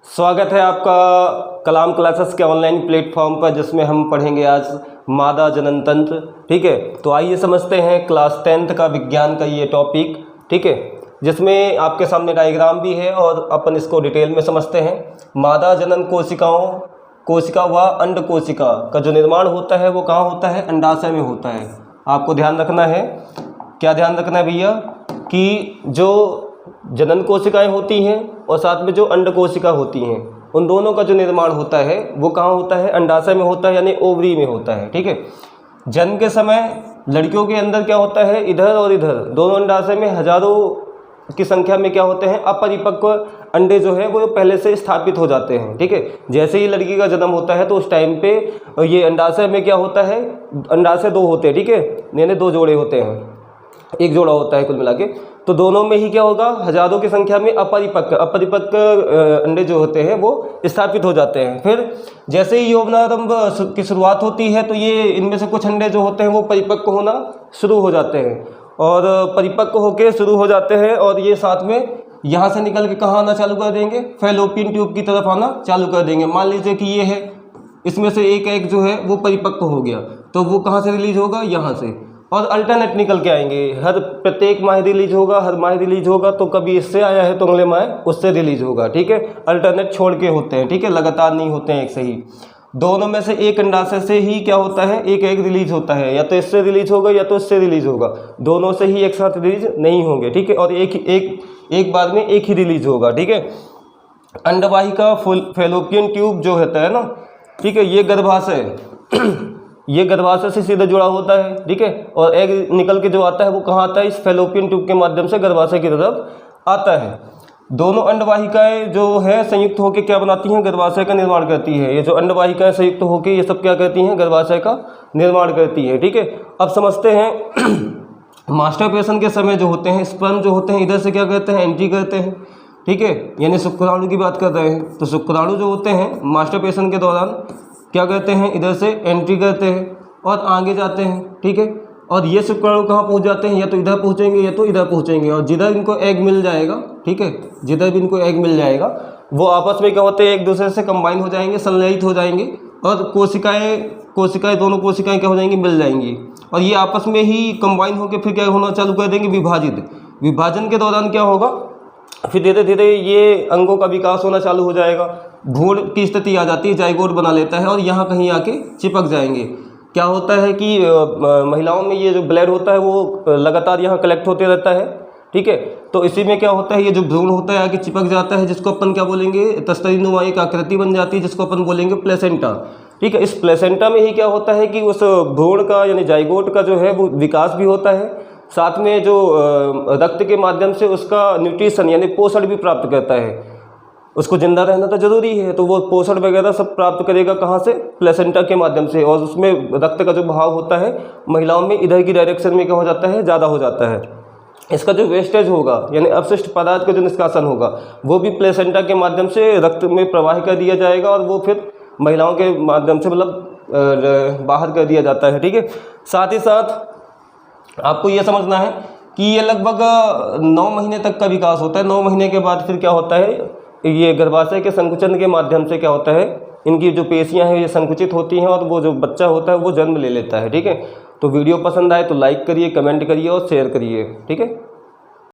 स्वागत है आपका कलाम क्लासेस के ऑनलाइन प्लेटफॉर्म पर, जिसमें हम पढ़ेंगे आज मादा जनन तंत्र। ठीक है, तो आइए समझते हैं क्लास 10th का विज्ञान का ये टॉपिक। ठीक है, जिसमें आपके सामने डायग्राम भी है और अपन इसको डिटेल में समझते हैं। मादा जनन कोशिका व अंड कोशिका का जो निर्माण होता है वो कहाँ होता है? अंडाशय में होता है। आपको ध्यान रखना है, क्या ध्यान रखना है भैया, कि जो जनन कोशिकाएं होती हैं और साथ में जो अंड कोशिका होती हैं, उन दोनों का जो निर्माण होता है वो कहाँ होता है? अंडाशय में होता है, यानी ओवरी में होता है। ठीक है, जन्म के समय लड़कियों के अंदर क्या होता है? इधर और इधर दोनों अंडाशय में हजारों की संख्या में क्या होते हैं? अपरिपक्व अंडे जो है वो पहले से स्थापित हो जाते हैं। ठीक है, जैसे ही लड़की का जन्म होता है तो उस टाइम पे ये अंडाशय में क्या होता है? अंडाशय दो होते हैं। ठीक है, यानी दो जोड़े होते हैं, एक जोड़ा होता है कुल मिला के। तो दोनों में ही क्या होगा? हजारों की संख्या में अपरिपक्व अंडे जो होते हैं वो स्थापित हो जाते हैं। फिर जैसे ही यौवनारंभ की शुरुआत होती है तो ये इनमें से कुछ अंडे जो होते हैं वो परिपक्व होना शुरू हो जाते हैं और परिपक्व होकर शुरू हो जाते हैं, और ये साथ में यहाँ से निकल के कहाँ आना चालू कर देंगे? फैलोपियन ट्यूब की तरफ आना चालू कर देंगे। मान लीजिए कि ये है, इसमें से एक एक जो है वो परिपक्व हो गया, तो वो कहाँ से रिलीज होगा? यहाँ से। और अल्टरनेट निकल के आएंगे, हर प्रत्येक माह रिलीज होगा, हर माह रिलीज होगा। तो कभी इससे आया है तो अगले माह उससे रिलीज होगा। ठीक है, अल्टरनेट छोड़ के होते हैं। ठीक है, लगातार नहीं होते हैं एक से ही। दोनों में से एक अंडाशय से ही क्या होता है? एक एक रिलीज होता है, या तो इससे रिलीज होगा या तो इससे रिलीज होगा। दोनों से ही एक साथ रिलीज नहीं होंगे। ठीक है, और एक बार में एक ही रिलीज होगा। ठीक है, अंडवाहिका फैलोपियन ट्यूब जो होता है ना, ठीक है, ये गर्भाशय ये गर्भाशय से सीधे जुड़ा होता है। ठीक है, और एग निकल के जो आता है वो कहाँ आता है? इस फैलोपियन ट्यूब के माध्यम से गर्भाशय की तरफ आता है। दोनों अंडवाहिकाएं जो है संयुक्त होकर क्या बनाती हैं? गर्भाशय का निर्माण करती है। ये जो अंडवाहिकाएं संयुक्त होकर ये सब क्या करती हैं? गर्भाशय का निर्माण करती है। ठीक है, अब समझते हैं मास्टरपेशन के समय जो होते हैं, स्पर्म जो होते हैं इधर से क्या करते हैं? एंट्री करते हैं। ठीक है, यानी शुक्राणु की बात कर रहे हैं। तो शुक्राणु जो होते हैं मास्टरपेशन के दौरान क्या करते हैं? इधर से एंट्री करते हैं और आगे जाते हैं। ठीक है, और ये शुक्राणु कहाँ पहुँच जाते हैं? या तो इधर पहुँचेंगे या तो इधर पहुँचेंगे, और जिधर इनको एग मिल जाएगा, ठीक है, जिधर भी इनको एग मिल जाएगा वो आपस में क्या होते हैं? एक दूसरे से कंबाइन हो जाएंगे, संलयित हो जाएंगे, और कोशिकाएं दोनों कोशिकाएं क्या हो जाएंगी? मिल जाएंगी, और ये आपस में ही कंबाइन होकर फिर क्या होना चालू कर देंगे? विभाजन के दौरान क्या होगा? फिर धीरे धीरे ये अंगों का विकास होना चालू हो जाएगा। भ्रूण की स्थिति आ जाती है, जाइगोट बना लेता है, और यहाँ कहीं आके चिपक जाएंगे। क्या होता है कि महिलाओं में ये जो ब्लड होता है वो लगातार यहाँ कलेक्ट होते रहता है। ठीक है, तो इसी में क्या होता है? ये जो भ्रूण होता है आके चिपक जाता है, जिसको अपन क्या बोलेंगे? तस्तरीनुमा एक आकृति बन जाती है, जिसको अपन बोलेंगे प्लेसेंटा। ठीक है, इस प्लेसेंटा में ही क्या होता है कि उस भ्रूण का यानी जाइगोट का जो है वो विकास भी होता है, साथ में जो रक्त के माध्यम से उसका न्यूट्रिशन यानी पोषण भी प्राप्त करता है। उसको जिंदा रहना तो जरूरी है, तो वो पोषण वगैरह सब प्राप्त करेगा कहाँ से? प्लेसेंटा के माध्यम से। और उसमें रक्त का जो बहाव होता है महिलाओं में इधर की डायरेक्शन में क्या हो जाता है? ज़्यादा हो जाता है। इसका जो वेस्टेज होगा यानी अपशिष्ट पदार्थ का जो निष्कासन होगा वो भी प्लेसेंटा के माध्यम से रक्त में प्रवाह कर दिया जाएगा, और वो फिर महिलाओं के माध्यम से मतलब बाहर कर दिया जाता है। ठीक है, साथ ही साथ आपको ये समझना है कि ये लगभग 9 महीने तक का विकास होता है। 9 महीने के बाद फिर क्या होता है? ये गर्भाशय के संकुचन के माध्यम से क्या होता है? इनकी जो पेशियां हैं ये संकुचित होती हैं, और वो जो बच्चा होता है वो जन्म ले लेता है। ठीक है, तो वीडियो पसंद आए तो लाइक करिए, कमेंट करिए और शेयर करिए। ठीक है।